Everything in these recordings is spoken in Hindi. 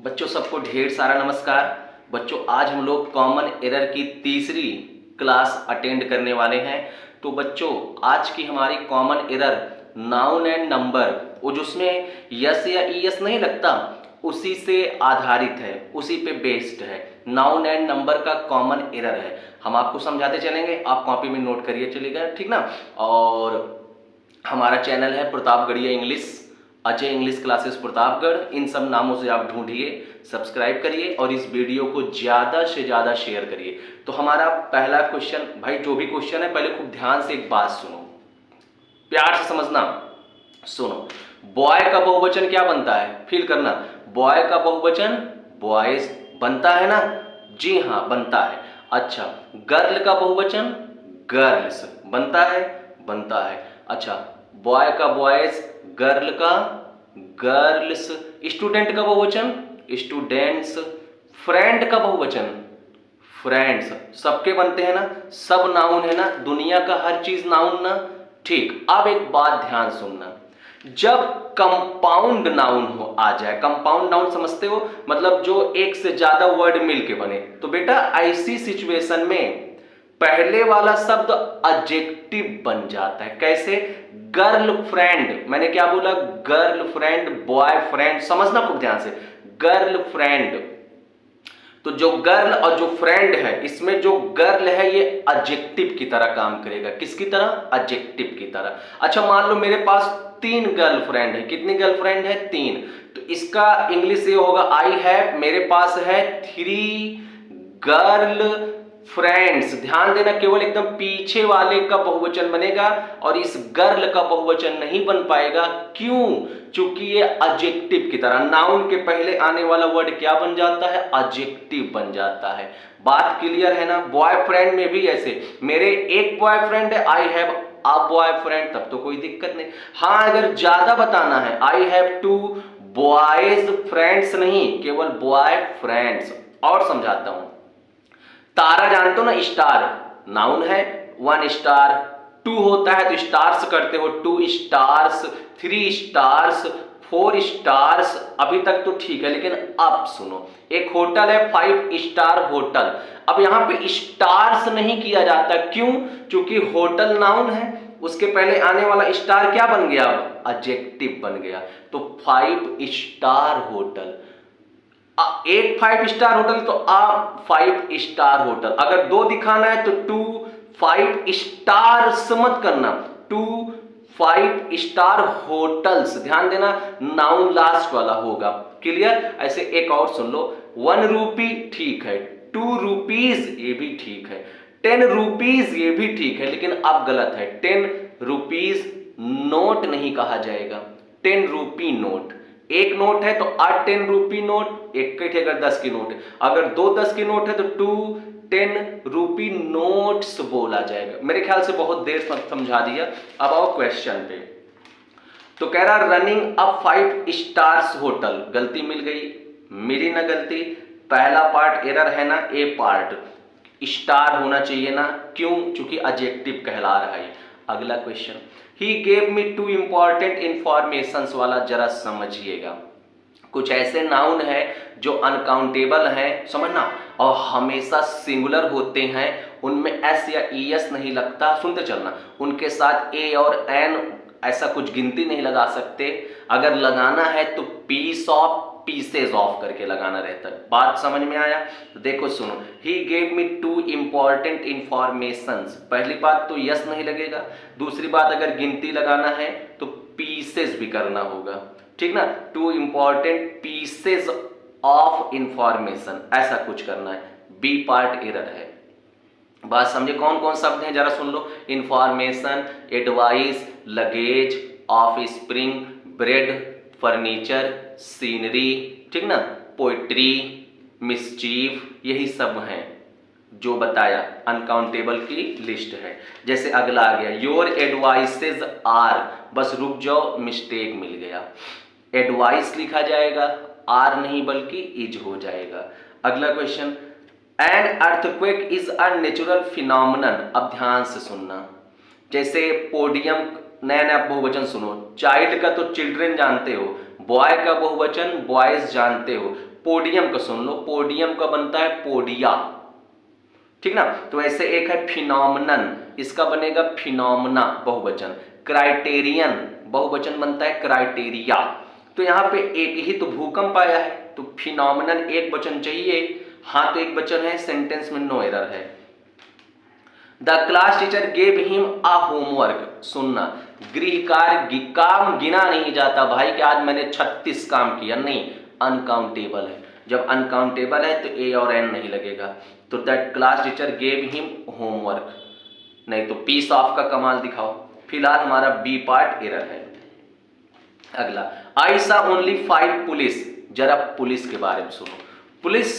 बच्चों सबको ढेर सारा नमस्कार। बच्चों आज हम लोग कॉमन एरर की तीसरी क्लास अटेंड करने वाले हैं। तो बच्चों आज की हमारी common error noun and number, वो जिसमें यस या ईएस नहीं लगता, उसी से आधारित है, उसी पे बेस्ड है। नाउन एंड नंबर का कॉमन एरर है। हम आपको समझाते चलेंगे, आप कॉपी में नोट करिए चलेगा, ठीक ना। और हमारा चैनल है Pratapgarhiya English, Ajay English classes Pratapgarh, इन सब नामों से आप ढूंढिए, सब्सक्राइब करिए और इस वीडियो को ज़्यादा से ज़्यादा शेयर करिए। तो हमारा पहला क्वेश्चन, भाई जो भी क्वेश्चन है पहले खूब ध्यान से एक बात सुनो, प्यार से समझना। सुनो, बॉय का बहुवचन क्या बनता है, फील करना। बॉय का बहुवचन बॉयज बनता है ना, जी हाँ बनता है। अच्छा, गर्ल का बहुवचन गर्ल्स बनता है, बनता है। अच्छा, बॉय का बॉयज, गर्ल का गर्ल्स, स्टूडेंट का बहुवचन स्टूडेंट्स, फ्रेंड का बहुवचन फ्रेंड्स, सबके बनते हैं ना, सब नाउन है ना, दुनिया का हर चीज नाउन ना। ठीक, अब एक बात ध्यान सुनना, जब कंपाउंड नाउन हो आ जाए, कंपाउंड नाउन समझते हो, मतलब जो एक से ज्यादा वर्ड मिलके बने, तो बेटा ऐसी सिचुएशन में पहले वाला शब्द एडजेक्टिव बन जाता है। कैसे? गर्लफ्रेंड, मैंने क्या बोला, गर्लफ्रेंड, बॉयफ्रेंड, समझना खूब ध्यान से। गर्लफ्रेंड, तो जो गर्ल और जो फ्रेंड है, इसमें जो गर्ल है ये एडजेक्टिव की तरह काम करेगा। किसकी तरह? एडजेक्टिव की तरह। अच्छा, मान लो मेरे पास 3 गर्लफ्रेंड है। कितनी गर्लफ्रेंड है? 3। तो इसका इंग्लिश ये होगा, आई हैव, मेरे पास है 3 गर्ल फ्रेंड्स। ध्यान देना, केवल एकदम पीछे वाले का बहुवचन बनेगा और इस गर्ल का बहुवचन नहीं बन पाएगा। क्यों? क्योंकि ये एडजेक्टिव की तरह, नाउन के पहले आने वाला वर्ड क्या बन जाता है? एडजेक्टिव बन जाता है। बात क्लियर है ना? बॉयफ्रेंड में भी ऐसे, मेरे एक बॉयफ्रेंड है, आई हैव अ बॉयफ्रेंड, तब तो कोई दिक्कत नहीं। हाँ, अगर ज्यादा बताना है, आई हैव 2 बॉयज फ्रेंड्स, नहीं केवल बॉय फ्रेंड्स। और समझाता हूं, तारा जानते हो ना, स्टार नाउन है, 1 स्टार, 2 होता है तो स्टार्स करते हो, 2 स्टार्स, 3 स्टार्स, 4 स्टार्स, अभी तक तो ठीक है। लेकिन अब सुनो, एक होटल है 5 स्टार होटल। अब यहां पे स्टार्स नहीं किया जाता, क्यों? क्योंकि होटल नाउन है, उसके पहले आने वाला स्टार क्या बन गया? एडजेक्टिव बन गया। तो 5 स्टार होटल, एक 5 स्टार होटल तो 5 स्टार होटल। अगर 2 दिखाना है तो 2 5 स्टार्स मत करना, 2 5 स्टार होटल्स। ध्यान देना, नाउन लास्ट वाला होगा। क्लियर? ऐसे एक और सुन लो, 1 रूपी ठीक है, 2 रुपीज ये भी ठीक है, 10 रुपीज ये भी ठीक है, लेकिन अब गलत है। 10 रुपीज नोट नहीं कहा जाएगा, 10 रूपी नोट। एक नोट है तो 8 10 रूपी नोट, एक अगर 10 की नोट है, अगर 2 10 की नोट है तो 2 10 रूपी नोट्स बोला जाएगा। मेरे ख्याल से बहुत देर समझा दिया। अब आओ क्वेश्चन पे। तो कह रहा रनिंग अप 5 स्टार्स होटल, गलती मिल गई, मेरी ना गलती। पहला पार्ट एरर है ना, ए पार्ट स्टार होना चाहिए ना, क्यों? क्योंकि एडजेक्टिव कहला रहा है। अगला question, he gave me 2 important informations वाला जरा समझिएगा। कुछ ऐसे नाउन है जो अनकाउंटेबल हैं, समझना, और हमेशा सिंगुलर होते हैं, उनमें एस या ईएस नहीं लगता। सुनते चलना, उनके साथ ए और एन ऐसा कुछ गिनती नहीं लगा सकते। अगर लगाना है तो पीस ऑफ, पीसेज ऑफ करके लगाना रहता है। बात समझ में आया? तो देखो सुनो, he gave me 2 important informations, पहली बात तो यस नहीं लगेगा, दूसरी बात अगर गिनती लगाना है तो पीसेज भी करना होगा, ठीक ना। 2 इंपॉर्टेंट पीसेज ऑफ इंफॉर्मेशन, ऐसा कुछ करना है। बी पार्ट एरर है। बात समझे? कौन कौन शब्द हैं जरा सुन लो, information, advice, luggage, offspring, bread, furniture, scenery, ठीक ना, पोइट्री, मिसचीफ, यही सब हैं जो बताया, अनकाउंटेबल की लिस्ट है। जैसे अगला आ गया, योर एडवाइसेज आर, बस रुक जाओ, मिस्टेक मिल गया, एडवाइस लिखा जाएगा, आर नहीं बल्कि इज हो जाएगा। अगला question, an earthquake is a natural phenomenon. अब ध्यान से सुनना, जैसे पोडियम, नया नया बहुवचन सुनो, चाइल्ड का तो चिल्ड्रेन जानते हो, बॉय का बहुवचन बॉयज जानते हो, पोडियम का सुन लो, पोडियम का बनता है पोडिया, ठीक ना। तो ऐसे एक है फिनोमिनन, इसका बनेगा फिनोमिना बहुवचन। क्राइटेरियन बहुवचन बनता है क्राइटेरिया। तो यहाँ पे एक ही तो भूकंप आया है, तो फिनोमिनन एक वचन चाहिए। हाँ तो एक वचन है, सेंटेंस में नो एरर है। The class teacher gave him a homework, सुनना, गृह कार्य काम गिना नहीं जाता भाई कि आज मैंने 36 काम किया, नहीं, अनकाउंटेबल है। जब अनकाउंटेबल है तो ए और एन नहीं लगेगा। तो that class teacher gave him homework, नहीं तो पीस ऑफ का कमाल दिखाओ। फिलहाल हमारा बी पार्ट एरर है। अगला, आई सा ओनली 5 पुलिस, जरा पुलिस के बारे में सुनो। पुलिस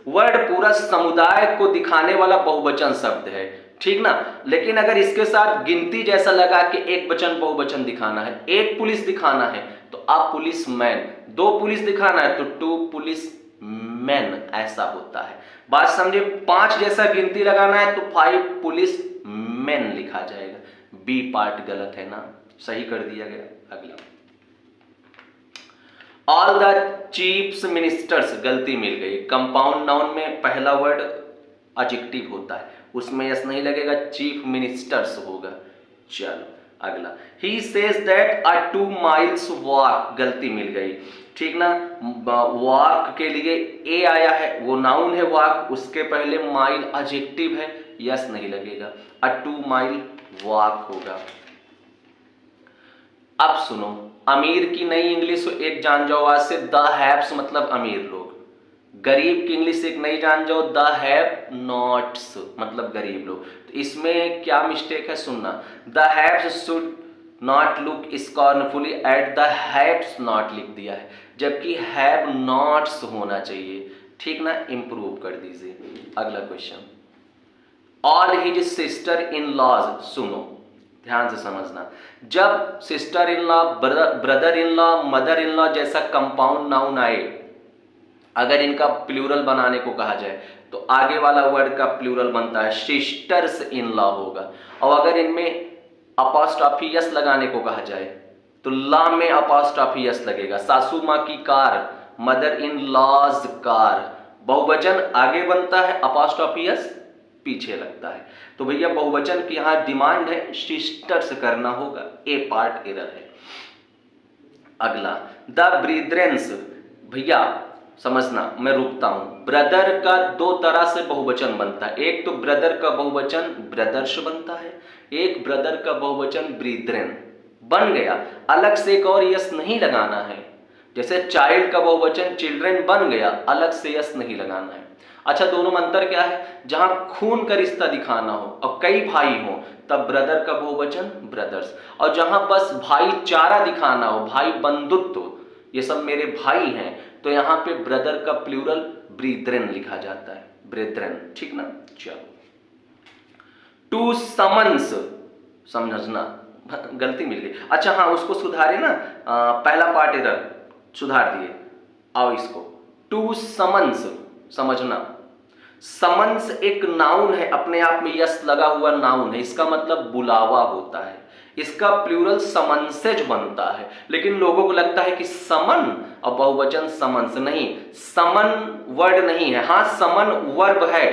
वर्ड पूरा समुदाय को दिखाने वाला बहुवचन शब्द है, ठीक ना। लेकिन अगर इसके साथ गिनती जैसा लगा कि एक वचन बहुवचन दिखाना है, एक पुलिस दिखाना है तो आप पुलिस मैन, 2 पुलिस दिखाना है तो 2 पुलिस मैन, ऐसा होता है। बात समझे। 5 जैसा गिनती लगाना है तो 5 पुलिस मैन लिखा जाएगा। बी पार्ट गलत है ना, सही कर दिया गया। अगला, ऑल द चीफ मिनिस्टर्स, गलती मिल गई। कंपाउंड नाउन में पहला वर्ड एडजेक्टिव होता है, उसमें यस नहीं लगेगा, चीफ मिनिस्टर्स होगा। चलो अगला, he says that a 2 miles walk, गलती मिल गई, ठीक ना। वॉक के लिए ए आया है, वो नाउन है वॉक, उसके पहले माइल एडजेक्टिव है, यस नहीं लगेगा, अ 2 माइल वॉक होगा। अब सुनो, अमीर की नई इंग्लिश एक जान जाओ आज से, द हैव्स मतलब अमीर लोग। गरीब की इंग्लिश एक नई जान जाओ, द हैव नॉट्स मतलब गरीब लोग। तो इसमें क्या मिस्टेक है सुनना, the haves should not look scornfully at the haves not लिख दिया है, जबकि हैव नॉट्स होना चाहिए, ठीक ना। इंप्रूव कर दीजिए। अगला question, all his sister in laws, सुनो ध्यान से समझना, जब sister in law, brother in law, mother in law जैसा कंपाउंड नाउन आए, अगर इनका प्लूरल बनाने को कहा जाए तो आगे वाला वर्ड का प्लूरल बनता है सिस्टर्स इन लॉ होगा। और अगर इनमें अपॉस्ट्रोफी यस लगाने को कहा जाए तो लॉ में अपॉस्ट्रोफी यस लगेगा। सासू माँ की कार, मदर इन लॉज कार, बहुवचन आगे बनता है, अपॉस्ट्रोफी यस पीछे लगता है। तो भैया बहुवचन की यहां डिमांड है, सिस्टर्स करना होगा, ए पार्ट एरर है। अगला, द ब्रीदरेंस, भैया समझना, मैं रुकता हूं। ब्रदर का 2 तरह से बहुवचन बनता है, एक तो ब्रदर का बहुवचन ब्रदर्स बनता है, एक ब्रदर का बहुवचन ब्रीदरेन बन गया। अलग से एक और यस नहीं लगाना है, जैसे चाइल्ड का बहुवचन चिल्ड्रेन बन गया, अलग से यस नहीं लगाना है। अच्छा, दोनों में अंतर क्या है, जहां खून का रिश्ता दिखाना हो और कई भाई हो तब ब्रदर का बहुवचन ब्रदर्स, और जहां बस भाईचारा दिखाना हो, भाई बंधुत्व, ये सब मेरे भाई हैं, तो यहां पे ब्रदर का प्लूरल ब्रीदरेन लिखा जाता है, ब्रेदरेन, ठीक ना। चलो, टू समन्स, समझना, गलती मिल गई। अच्छा हाँ, उसको सुधारे ना, पहला पार्ट एरर सुधार दिए। आओ इसको, टू समन्स, समझना, समन्स एक नाउन है, अपने आप में यस लगा हुआ नाउन है, इसका मतलब बुलावा होता है, इसका प्लूरल समन्सेज बनता है। लेकिन लोगों को लगता है कि समन और बहुवचन समन्स, नहीं, समन वर्ड नहीं है, हाँ समन वर्ब है,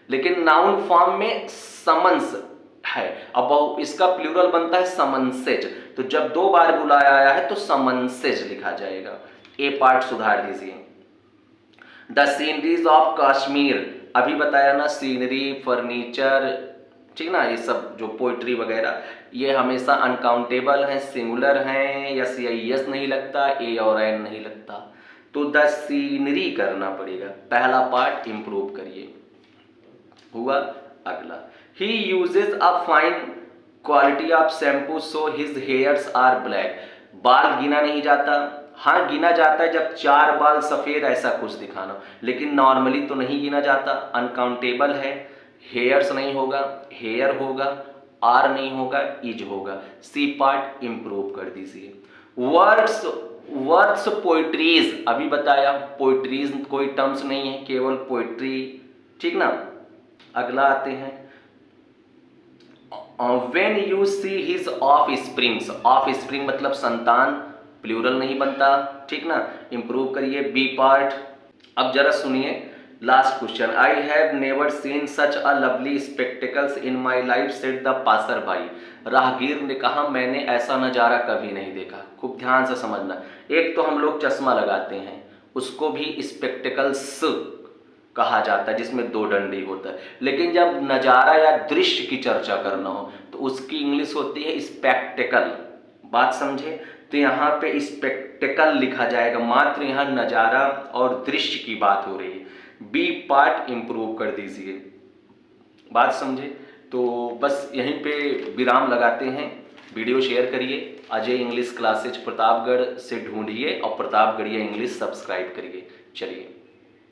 लेकिन नाउन फॉर्म में समन्स है। अब इसका प्लूरल बनता है समन्सेज, तो जब 2 बार बुलाया आया है तो समन्सेज लिखा जाएगा। ए पार्ट सुधार दीजिए। द सीनरीज ऑफ कश्मीर, अभी बताया ना, सीनरी, फर्नीचर, ठीक ना, ये सब जो पोइट्री वगैरह, ये हमेशा अनकाउंटेबल हैं, सिंगुलर हैं, यस या यस नहीं लगता, ए और एन नहीं लगता, तो द सीनरी करना पड़ेगा। पहला पार्ट इंप्रूव करिए, हुआ। अगला, he uses a fine quality of shampoo so his hairs are black, बाल गिना नहीं जाता, हाँ गिना जाता है जब 4 बाल सफेद ऐसा कुछ दिखाना, लेकिन नॉर्मली तो नहीं गिना जाता, अनकाउंटेबल है। हेयर्स नहीं होगा, हेयर होगा, आर नहीं होगा, इज होगा। सी पार्ट इंप्रूव कर दीजिए। वर्ड्स, वर्ड्स पोइट्रीज, अभी बताया पोइट्रीज कोई टर्म्स नहीं है, केवल पोइट्री, ठीक ना। अगला आते हैं, when you see his offsprings, offspring मतलब संतान, प्लूरल नहीं बनता, ठीक ना, इंप्रूव करिए। B part. अब जरा सुनिए last question. I have never seen such a lovely spectacles in my life said the passerby. राहगीर ने कहा मैंने ऐसा नज़ारा कभी नहीं देखा। खूब ध्यान से समझना। एक तो हम लोग चश्मा लगाते हैं, उसको भी स्पेक्टिकल्स कहा जाता है, जिसमें दो डंडी होता है। लेकिन जब नज़ारा या दृश्य की चर्चा करना हो तो उसकी इंग्लिश होती है स्पेक्टिकल। बात समझे? तो यहाँ पे स्पेक्टिकल लिखा जाएगा, मात्र यहाँ नज़ारा और दृश्य की बात हो रही है। बी पार्ट इंप्रूव कर दीजिए। बात समझे? तो बस यहीं पे विराम लगाते हैं। वीडियो शेयर करिए। अजय इंग्लिश क्लासेज प्रतापगढ़ से ढूंढिए और प्रतापगढ़िया इंग्लिश सब्सक्राइब करिए। चलिए।